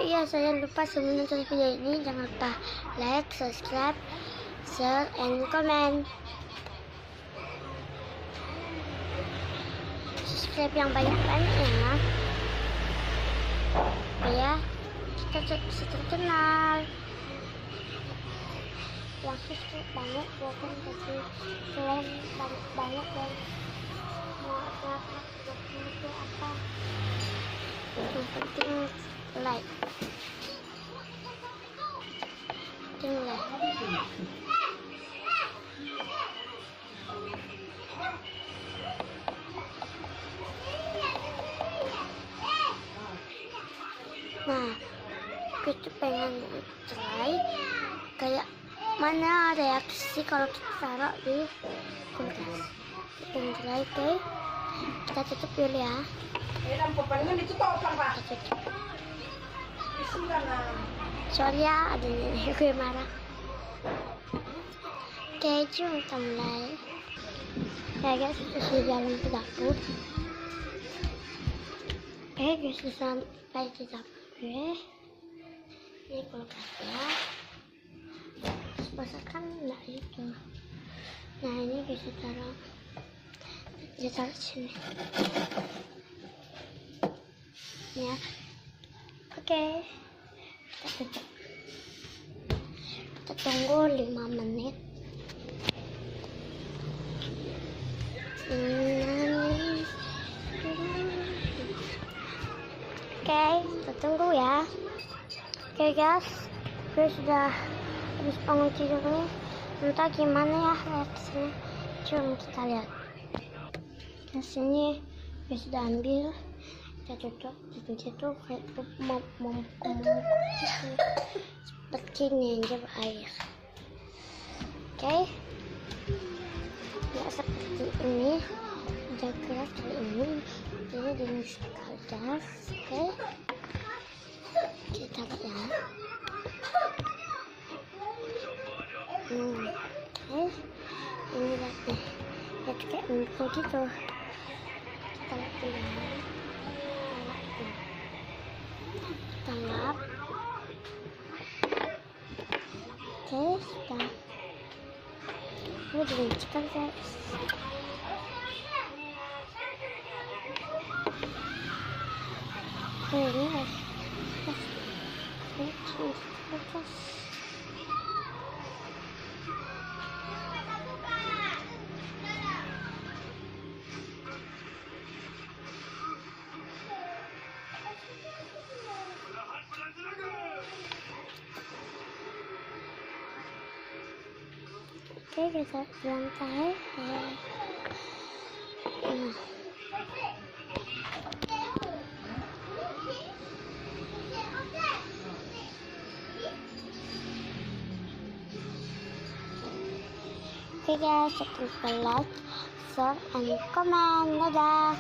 iya, saya lupa sebelum nonton video ini jangan lupa like, subscribe, share, and comment. Subscribe yang banyak-banyak ya, supaya kita bisa terkenal. Yang subscribe banyak bukan kasih selain banyak dan itu apa, yang penting like, Nah, kita pengen try kayak mana reaksi kalau kita taruh di kulkas. Kita try, oke? Kita tutup dulu ya. Kita tutup. Soalnya ada nenek gue marah. Oke, kita mulai. Ya guys, sudah jalan ke dapur. Oke guys, sampai di dapur gue. Ini kulkasnya. Masakan enggak itu. Nah, ini bisa taruh sini ya. Oke, kita tutup. Kita tunggu 5 menit. Oke, kita tunggu ya. Oke guys, gue sudah habis bangun tidur nih. Entah gimana ya reaksinya, coba kita lihat. Di sini gue sudah ambil, kita tutup. Itu kayak mau seperti nyenjep air. Oke, nggak seperti ini, udah keras kali ini dimasukkan gas. Oke, kita lihat ya. Oke, ini lihat nih, lihat kayak empuk gitu. Kita lihat dulu ya. Kita lap. Oke, sudah. Ini diluncurkan guys. Ini guys. Oke, kita lantai. Oke guys, jangan lupa like, share, and comment. Dadah.